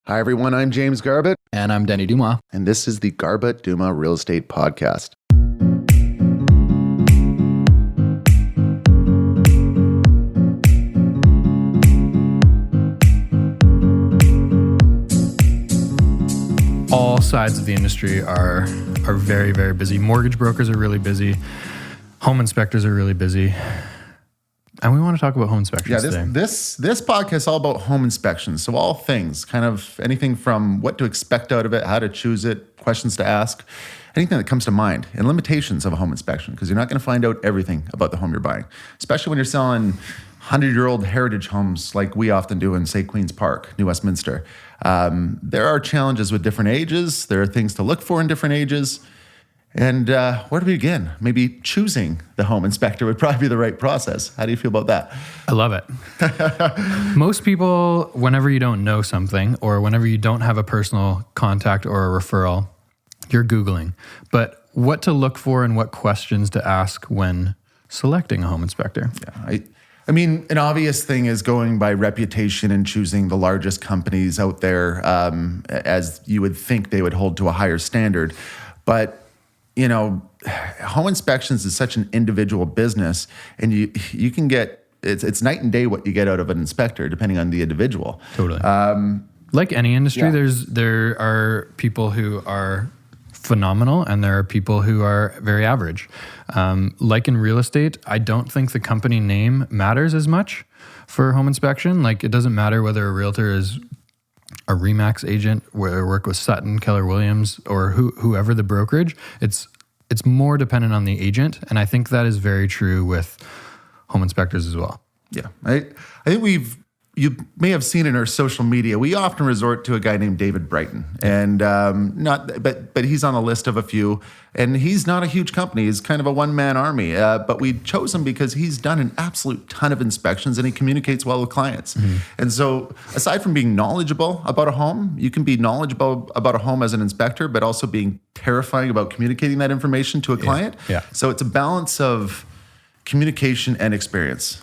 Hi, everyone. I'm James Garbutt. And I'm Denny Dumas. And this is the Garbutt Dumas Real Estate Podcast. All sides of the industry are very, very busy. Mortgage brokers are really busy. Home inspectors are really busy. And we want to talk about home inspections today. This podcast is all about home inspections. So all things, kind of anything from what to expect out of it, how to choose it, questions to ask, anything that comes to mind, and limitations of a home inspection, because you're not going to find out everything about the home you're buying, especially when you're selling 100-year-old heritage homes like we often do in, say, Queen's Park, New Westminster. There are challenges with different ages. There are things to look for in different ages. And where do we begin? Maybe choosing the home inspector would probably be the right process. How do you feel about that? I love it. Most people, whenever you don't know something or whenever you don't have a personal contact or a referral, you're Googling. But what to look for and what questions to ask when selecting a home inspector? Yeah, I mean, an obvious thing is going by reputation and choosing the largest companies out there, as you would think they would hold to a higher standard. But you know, home inspections is such an individual business, and you can get it's night and day what you get out of an inspector depending on the individual. Totally. Like any industry, there are people who are phenomenal and there are people who are very average. Like in real estate, I don't think the company name matters as much for home inspection. Like it doesn't matter whether a realtor is a Remax agent, where work with Sutton, Keller Williams, or whoever the brokerage. It's more dependent on the agent, and I think that is very true with home inspectors as well. Yeah, I think you may have seen in our social media, we often resort to a guy named David Brighton, and but he's on a list of a few, and he's not a huge company. He's kind of a one-man army, but we chose him because he's done an absolute ton of inspections and he communicates well with clients. Mm-hmm. And so aside from being knowledgeable about a home, you can be knowledgeable about a home as an inspector, but also being terrifying about communicating that information to a client. Yeah. So it's a balance of communication and experience.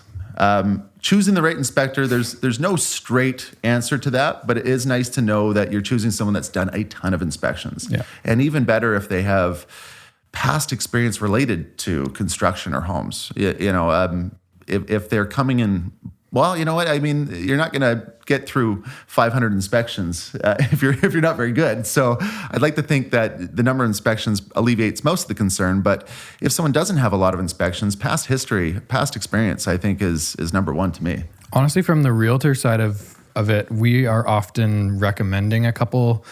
Choosing the right inspector, there's no straight answer to that, but it is nice to know that you're choosing someone that's done a ton of inspections. Yeah. And even better if they have past experience related to construction or homes. If they're coming in, well, you know what? I mean, you're not going to get through 500 inspections if you're not very good. So I'd like to think that the number of inspections alleviates most of the concern. But if someone doesn't have a lot of inspections, past history, past experience, I think is number one to me. Honestly, from the realtor side of it, we are often recommending a couple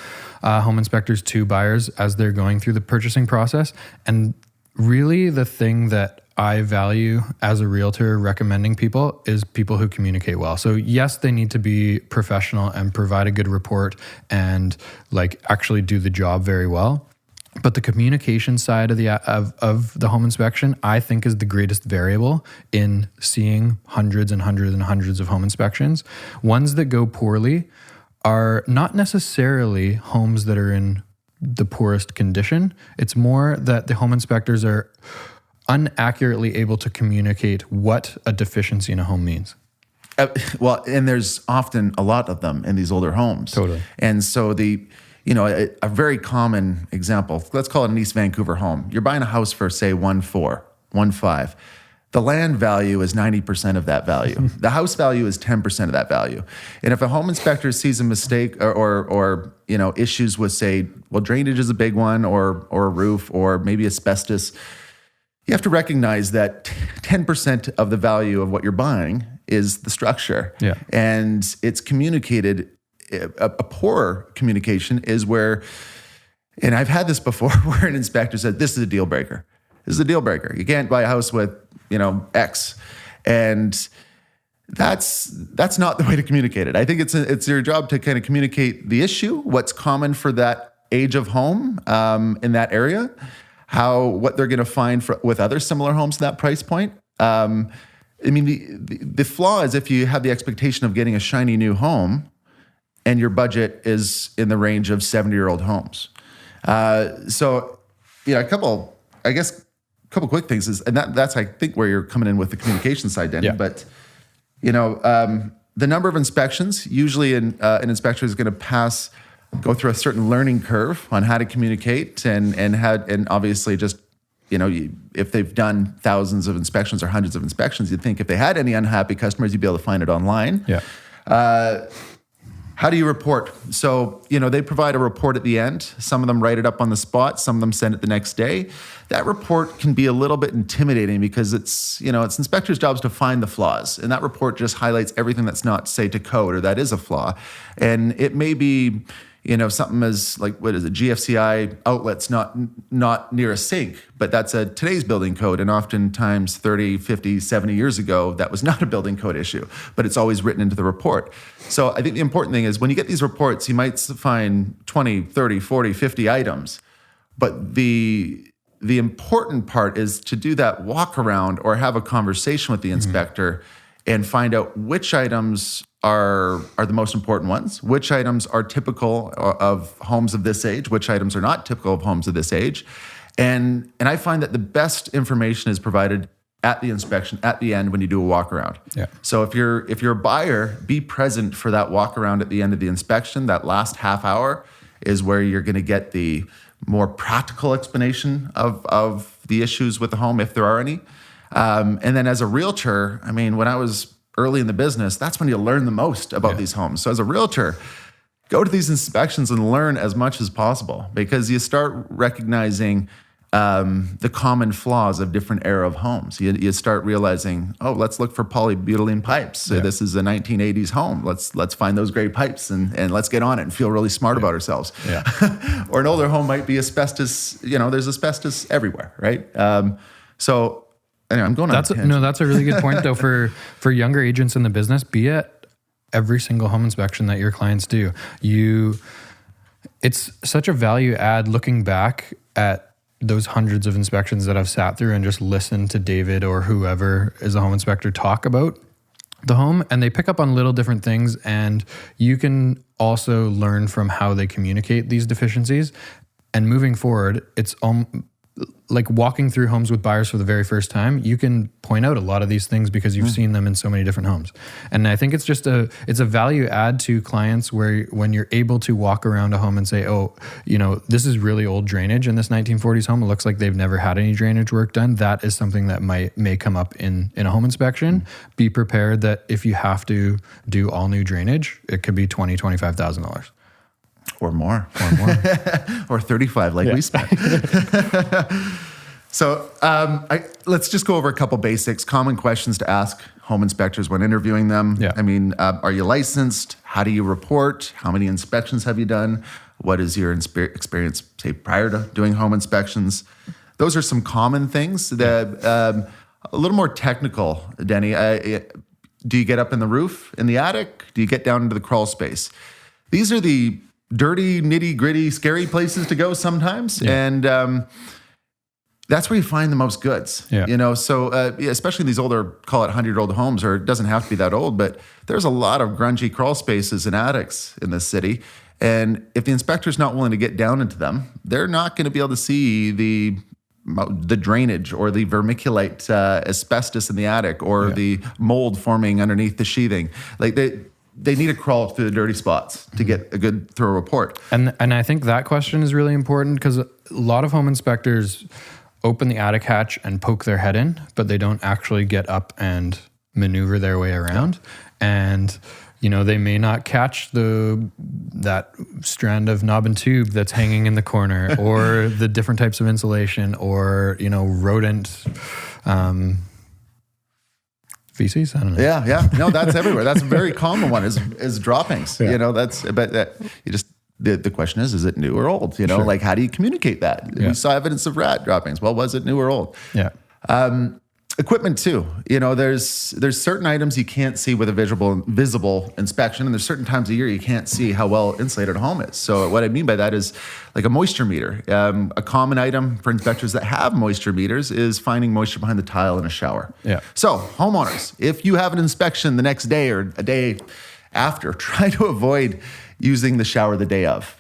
home inspectors to buyers as they're going through the purchasing process. And really the thing that I value as a realtor recommending people is people who communicate well. So yes, they need to be professional and provide a good report and like actually do the job very well. But the communication side of the home inspection, I think, is the greatest variable in seeing hundreds and hundreds and hundreds of home inspections. Ones that go poorly are not necessarily homes that are in the poorest condition. It's more that the home inspectors are unaccurately able to communicate what a deficiency in a home means. Well, and there's often a lot of them in these older homes. Totally. And so a very common example, let's call it an East Vancouver home. You're buying a house for, say, 1.4, 1.5. The land value is 90% of that value. The house value is 10% of that value. And if a home inspector sees a mistake or issues with, say, well, drainage is a big one, or a roof, or maybe asbestos, you have to recognize that 10% of the value of what you're buying is the structure. Yeah. And it's communicated. A poor communication is where, and I've had this before, where an inspector said, this is a deal breaker. This is a deal breaker. You can't buy a house with, X. And that's not the way to communicate it. I think it's your job to kind of communicate the issue, what's common for that age of home in that area, what they're going to find with other similar homes at that price point. I mean, the flaw is if you have the expectation of getting a shiny new home and your budget is in the range of 70-year-old homes. So, a couple quick things is, and that's I think where you're coming in with the communication side, Denny. Yeah. But the number of inspections, usually an inspector is going to go through a certain learning curve on how to communicate and obviously just, if they've done thousands of inspections or hundreds of inspections, you'd think if they had any unhappy customers, you'd be able to find it online. Yeah. How do you report? So, they provide a report at the end. Some of them write it up on the spot. Some of them send it the next day. That report can be a little bit intimidating because it's inspectors' jobs to find the flaws. And that report just highlights everything that's not, say, to code or that is a flaw. And it may be, something as like, what is it, GFCI outlets not near a sink, but that's today's building code. And oftentimes 30, 50, 70 years ago, that was not a building code issue, but it's always written into the report. So I think the important thing is when you get these reports, you might find 20, 30, 40, 50 items, but the important part is to do that walk around or have a conversation with the inspector and find out which items are the most important ones, which items are typical of homes of this age, which items are not typical of homes of this age. And I find that the best information is provided at the inspection, at the end when you do a walk around. Yeah. So if you're a buyer, be present for that walk around at the end of the inspection. That last half hour is where you're going to get the more practical explanation of the issues with the home, if there are any. And then as a realtor, when I was early in the business, that's when you learn the most about these homes. So as a realtor, go to these inspections and learn as much as possible because you start recognizing the common flaws of different era of homes. You start realizing, let's look for polybutylene pipes. So this is a 1980s home. Let's find those great pipes and let's get on it and feel really smart about ourselves. Yeah. Or an older home might be asbestos. There's asbestos everywhere, right? So anyway, I'm going on. That's a really good point though for younger agents in the business. Be at every single home inspection that your clients do. It's such a value add looking back at those hundreds of inspections that I've sat through and just listened to David or whoever is a home inspector talk about the home, and they pick up on little different things, and you can also learn from how they communicate these deficiencies. And moving forward, it's like walking through homes with buyers for the very first time, you can point out a lot of these things because you've seen them in so many different homes. And I think it's just a value add to clients where when you're able to walk around a home and say, this is really old drainage in this 1940s home. It looks like they've never had any drainage work done. That is something that may come up in a home inspection. Be prepared that if you have to do all new drainage, it could be $20,000, $25,000. Or more. Or 35 like we spent. So let's just go over a couple basics, common questions to ask home inspectors when interviewing them. Yeah. Are you licensed? How do you report? How many inspections have you done? What is your experience, say, prior to doing home inspections? Those are some common things. A little more technical, Denny. Do you get up in the roof, in the attic? Do you get down into the crawl space? These are the dirty, nitty-gritty, scary places to go sometimes. Yeah. And that's where you find the most goods. Yeah. So especially these older, call it 100-year-old homes, or it doesn't have to be that old, but there's a lot of grungy crawl spaces and attics in this city. And if the inspector's not willing to get down into them, they're not going to be able to see the drainage or the vermiculite asbestos in the attic or the mold forming underneath the sheathing. Like they need to crawl through the dirty spots to get a good thorough report. And I think that question is really important because a lot of home inspectors open the attic hatch and poke their head in, but they don't actually get up and maneuver their way around. And they may not catch that strand of knob and tube that's hanging in the corner or the different types of insulation or, rodent feces. I don't know. Yeah. No, that's everywhere. That's a very common one is droppings. Yeah. The question is it new or old? Sure. Like how do you communicate that? Yeah. We saw evidence of rat droppings. Well, was it new or old? Yeah. Equipment too. There's certain items you can't see with a visible inspection, and there's certain times of year you can't see how well insulated a home is. So what I mean by that is like a moisture meter. A common item for inspectors that have moisture meters is finding moisture behind the tile in a shower. Yeah. So homeowners, if you have an inspection the next day or a day after, try to avoid using the shower the day of.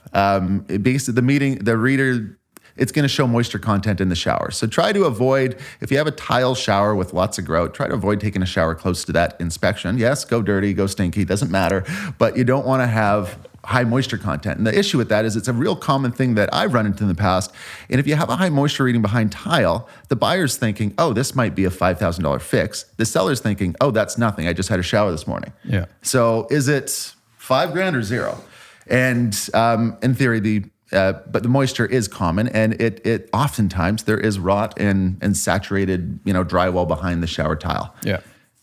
Basically, the reader it's going to show moisture content in the shower. So try to avoid, if you have a tile shower with lots of grout, try to avoid taking a shower close to that inspection. Yes, go dirty, go stinky, doesn't matter, but you don't want to have high moisture content. And the issue with that is it's a real common thing that I've run into in the past. And if you have a high moisture reading behind tile, the buyer's thinking, oh, this might be a $5,000 fix. The seller's thinking, oh, that's nothing. I just had a shower this morning. Yeah. So is it $5,000 or zero? And in theory, but the moisture is common, and it oftentimes there is rot and saturated, drywall behind the shower tile. Yeah.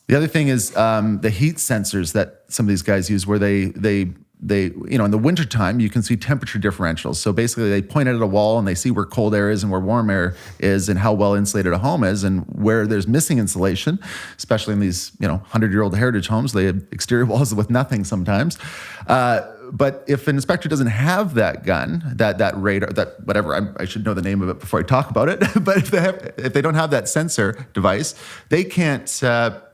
The other thing is the heat sensors that some of these guys use, where they in the wintertime, you can see temperature differentials. So basically they point it at a wall and they see where cold air is and where warm air is and how well insulated a home is, and where there's missing insulation, especially in these, 100-year-old heritage homes. They have exterior walls with nothing sometimes. But if an inspector doesn't have that gun, that radar, that whatever, I should know the name of it before I talk about it. But if they don't have that sensor device, they can't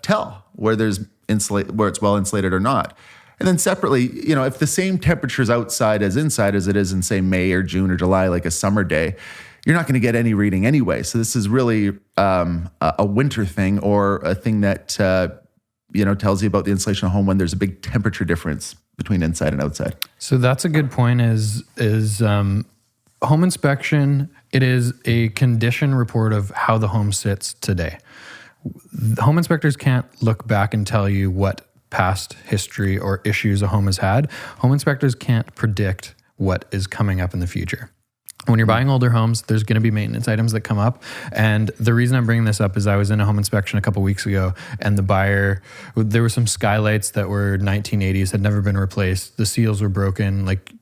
tell where where it's well insulated or not. And then separately, if the same temperature is outside as inside as it is in, say, May or June or July, like a summer day, you're not going to get any reading anyway. So this is really a winter thing, or a thing that tells you about the insulation of home when there's a big temperature difference between inside and outside. So that's a good point. Is home inspection? It is a condition report of how the home sits today. Home inspectors can't look back and tell you what past history or issues a home has had. Home inspectors can't predict what is coming up in the future. When you're buying older homes, there's going to be maintenance items that come up. And the reason I'm bringing this up is I was in a home inspection a couple weeks ago, and the buyer, there were some skylights that were 1980s, had never been replaced. The seals were broken, like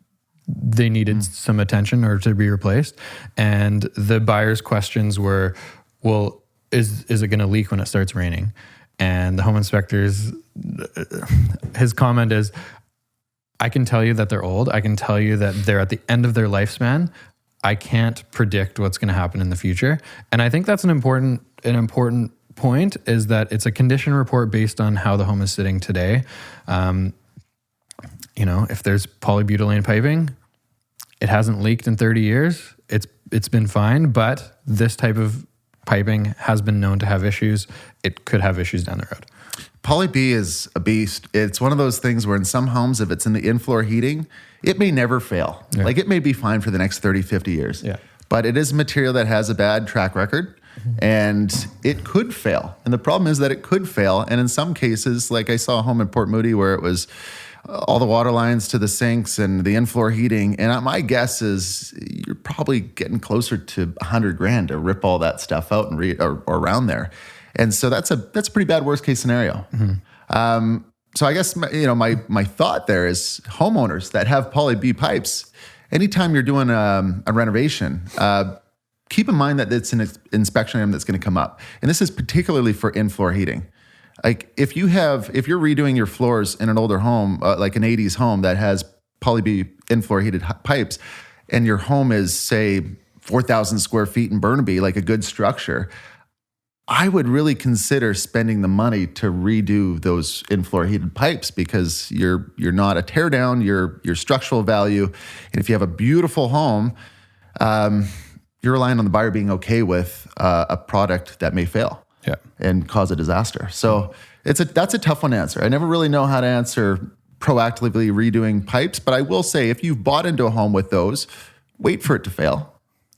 they needed some attention or to be replaced. And the buyer's questions were, well, is it going to leak when it starts raining? And the home inspector's, his comment is, I can tell you that they're old. I can tell you that they're at the end of their lifespan. I can't predict what's going to happen in the future. And I think that's an important point, is that it's a condition report based on how the home is sitting today. If there's polybutylene piping, it hasn't leaked in 30 years. It's been fine, but this type of piping has been known to have issues. It could have issues down the road. Poly B is a beast. It's one of those things where in some homes, if it's in the in-floor heating, it may never fail. Yeah. Like it may be fine for the next 30, 50 years. Yeah. But it is a material that has a bad track record, and it could fail. And the problem is that it could fail. And in some cases, like I saw a home in Port Moody where it was all the water lines to the sinks and the in-floor heating. And my guess is you're probably getting closer to $100,000 to rip all that stuff out and or around there. And so that's a pretty bad worst case scenario. Mm-hmm. So I guess my thought there is homeowners that have poly B pipes, anytime you're doing a renovation, keep in mind that it's an inspection item that's going to come up. And this is particularly for in-floor heating. Like if you're redoing your floors in an older home, like an 80s home that has poly B in-floor heated pipes, and your home is, say, 4,000 square feet in Burnaby, like a good structure, I would really consider spending the money to redo those in-floor heated pipes, because you're not a tear down, your structural value. And if you have a beautiful home, you're relying on the buyer being okay with a product that may fail. Yeah. And cause a disaster. So that's a tough one to answer. I never really know how to answer proactively redoing pipes, but I will say if you've bought into a home with those, wait for it to fail.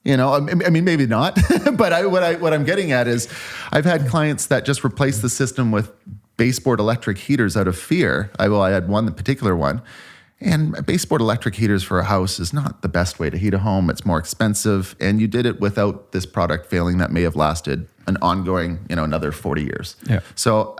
I mean, maybe not, but what I'm getting at is I've had clients that just replace the system with baseboard electric heaters out of fear. I had one particular one. And baseboard electric heaters for a house is not the best way to heat a home. It's more expensive, and you did it without this product failing that may have lasted an ongoing, another 40 years. Yeah. So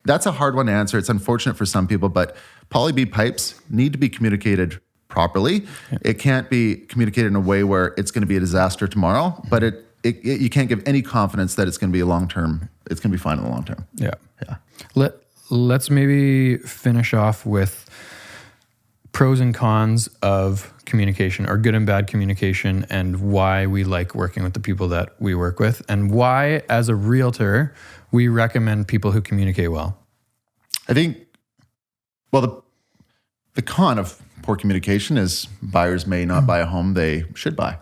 that's a hard one to answer. It's unfortunate for some people, but poly B pipes need to be communicated properly. Yeah. It can't be communicated in a way where it's going to be a disaster tomorrow, but you can't give any confidence that it's going to be it's going to be fine in the long term. Yeah. Yeah. Let's maybe finish off with pros and cons of communication, or good and bad communication, and why we like working with the people that we work with, and why, as a realtor, we recommend people who communicate well. I think, the con of poor communication is buyers may not buy a home they should buy.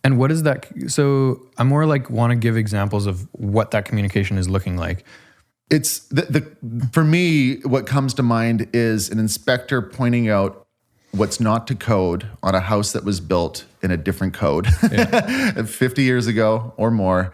And what is that? So I more like want to give examples of what that communication is looking like. It's for me, what comes to mind is an inspector pointing out what's not to code on a house that was built in a different code 50 years ago or more,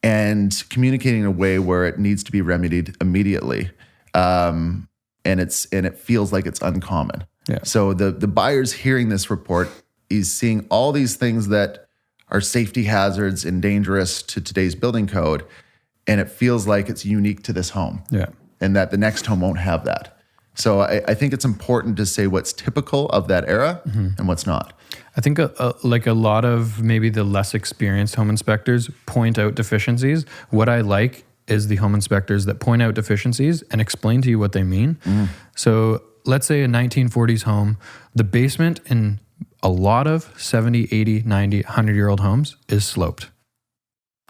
and communicating in a way where it needs to be remedied immediately. And it feels like it's uncommon. Yeah. So the buyer's hearing this report, he's seeing all these things that are safety hazards and dangerous to today's building code, and it feels like it's unique to this home. Yeah. And that the next home won't have that. So I think it's important to say what's typical of that era and what's not. I think like a lot of maybe the less experienced home inspectors point out deficiencies. What I like is the home inspectors that point out deficiencies and explain to you what they mean. So let's say a 1940s home, the basement in a lot of 70, 80, 90, 100-year-old homes is sloped.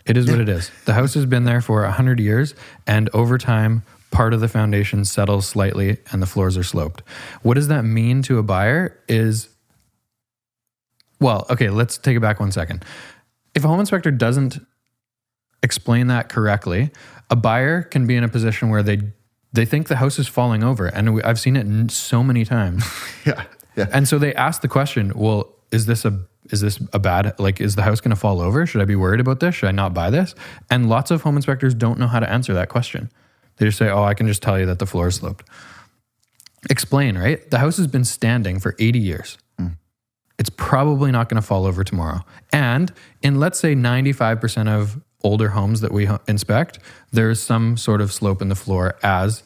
It is what it is. The house has been there for 100 years, and over time, part of the foundation settles slightly and the floors are sloped. What does that mean to a buyer is, well, okay, let's take it back 1 second. If a home inspector doesn't explain that correctly, a buyer can be in a position where they think the house is falling over. And I've seen it so many times. Yeah. And so they ask the question, well, is this a bad, like, is the house going to fall over? Should I be worried about this? Should I not buy this? And lots of home inspectors don't know how to answer that question. They just say, oh, I can just tell you that the floor is sloped. Explain, right? The house has been standing for 80 years. It's probably not going to fall over tomorrow. And in, let's say, 95% of older homes that we inspect, there's some sort of slope in the floor, as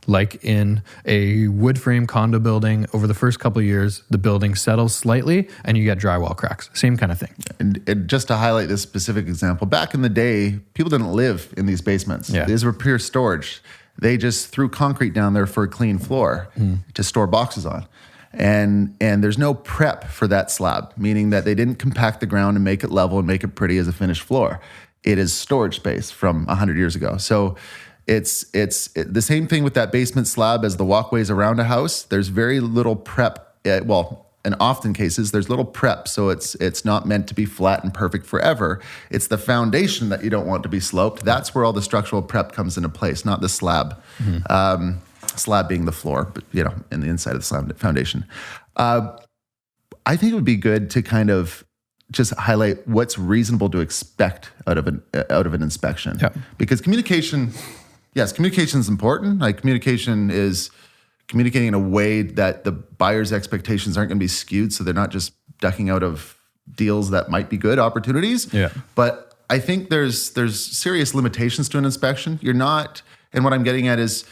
like in a wood frame condo building, over the first couple of years, the building settles slightly and you get drywall cracks. Same kind of thing. And just to highlight this specific example, back in the day, people didn't live in these basements. Yeah. These were pure storage. They just threw concrete down there for a clean floor to store boxes on. And there's no prep for that slab, meaning that they didn't compact the ground and make it level and make it pretty as a finished floor. It is storage space from 100 years ago. So it's the same thing with that basement slab as the walkways around a house. There's very little prep. In often cases, there's little prep. So it's not meant to be flat and perfect forever. It's the foundation that you don't want to be sloped. That's where all the structural prep comes into place, not the slab. Slab being the floor, but in the inside of the slab foundation. I think it would be good to kind of just highlight what's reasonable to expect out of an inspection. Yeah. Because communication is important. Like, communication is communicating in a way that the buyer's expectations aren't going to be skewed, so they're not just ducking out of deals that might be good opportunities. Yeah. But I think there's serious limitations to an inspection. You're not, and what I'm getting at is,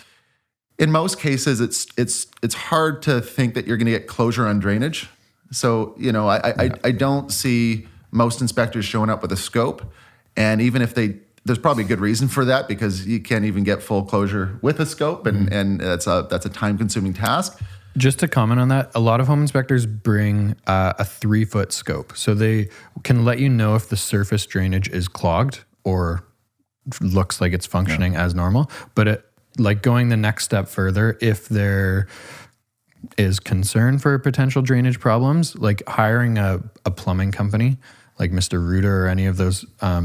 in most cases, it's hard to think that you're going to get closure on drainage. So, I don't see most inspectors showing up with a scope. And even if there's probably a good reason for that, because you can't even get full closure with a scope, and that's a time-consuming task. Just to comment on that, a lot of home inspectors bring a 3-foot scope. So they can let you know if the surface drainage is clogged or looks like it's functioning as normal. But like going the next step further, if there is concern for potential drainage problems, like hiring a plumbing company like Mr. Reuter or any of those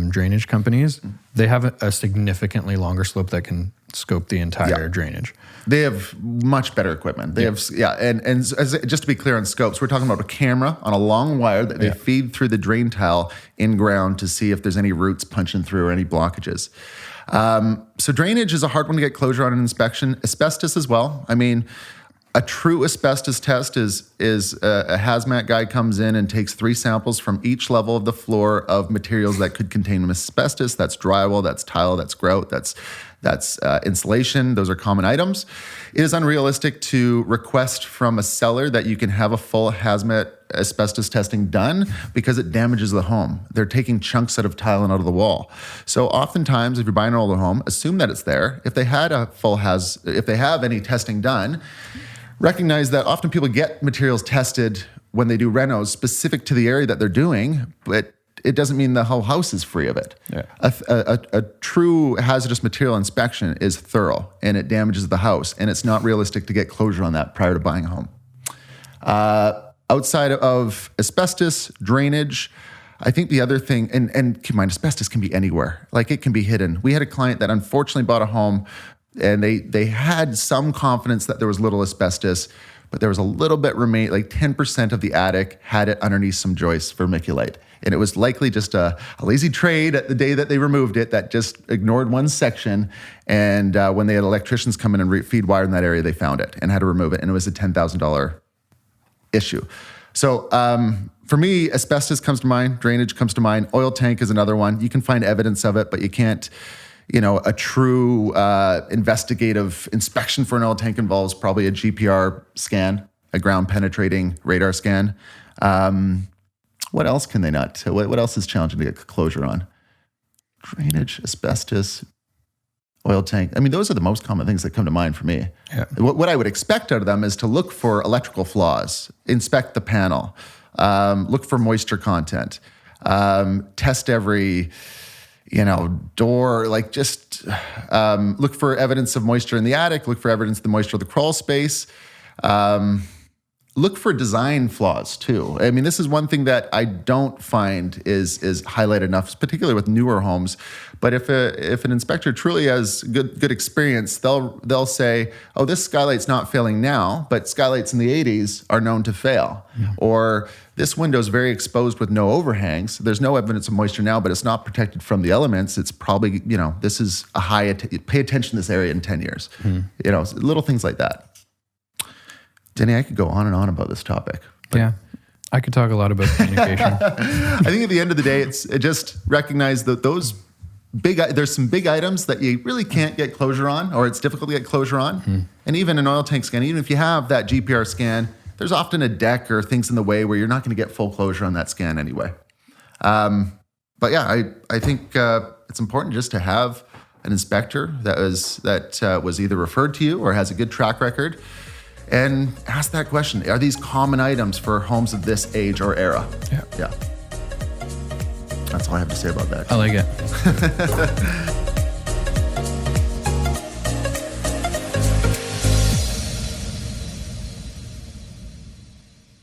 drainage companies, they have a significantly longer slope that can scope the entire drainage. They have much better equipment. And just to be clear on scopes, we're talking about a camera on a long wire that they feed through the drain tile in ground to see if there's any roots punching through or any blockages. So drainage is a hard one to get closure on an inspection. Asbestos as well. I mean, a true asbestos test is a hazmat guy comes in and takes 3 samples from each level of the floor of materials that could contain asbestos. That's drywall, that's tile, that's grout, that's insulation. Those are common items. It is unrealistic to request from a seller that you can have a full hazmat asbestos testing done, because it damages the home. They're taking chunks out of tile and out of the wall. So oftentimes, if you're buying an older home, assume that it's there. If they have any testing done, recognize that often people get materials tested when they do renos specific to the area that they're doing, but it doesn't mean the whole house is free of it. Yeah. A true hazardous material inspection is thorough, and it damages the house, and it's not realistic to get closure on that prior to buying a home. Outside of asbestos, drainage, I think the other thing, and keep in mind, asbestos can be anywhere. Like it can be hidden. We had a client that unfortunately bought a home and they had some confidence that there was little asbestos, but there was a little bit remain, like 10% of the attic had it underneath some joists, vermiculite. And it was likely just a lazy trade at the day that they removed it that just ignored one section. And when they had electricians come in and feed wire in that area, they found it and had to remove it. And it was a $10,000 issue. So for me, asbestos comes to mind, drainage comes to mind, oil tank is another one. You can find evidence of it, but you can't, a true investigative inspection for an oil tank involves probably a GPR scan, a ground penetrating radar scan. What else can they not? What else is challenging to get closure on? Drainage, asbestos, oil tank. I mean, those are the most common things that come to mind for me. Yeah. What I would expect out of them is to look for electrical flaws, inspect the panel, look for moisture content, test every, door, like just look for evidence of moisture in the attic, look for evidence of the moisture of the crawl space. Look for design flaws too. I mean, this is one thing that I don't find is highlighted enough, particularly with newer homes. But if an inspector truly has good experience, they'll say, "Oh, this skylight's not failing now, but skylights in the '80s are known to fail," or "This window's very exposed with no overhangs. There's no evidence of moisture now, but it's not protected from the elements. It's probably this is a high. Pay attention to this area in 10 years." Little things like that. Denny, I could go on and on about this topic. Yeah, I could talk a lot about communication. I think at the end of the day, it just recognize that there's some big items that you really can't get closure on, or it's difficult to get closure on. And even an oil tank scan, even if you have that GPR scan, there's often a deck or things in the way where you're not going to get full closure on that scan anyway. But yeah, I think it's important just to have an inspector that was either referred to you or has a good track record. And ask that question. Are these common items for homes of this age or era? Yeah. That's all I have to say about that. I like it.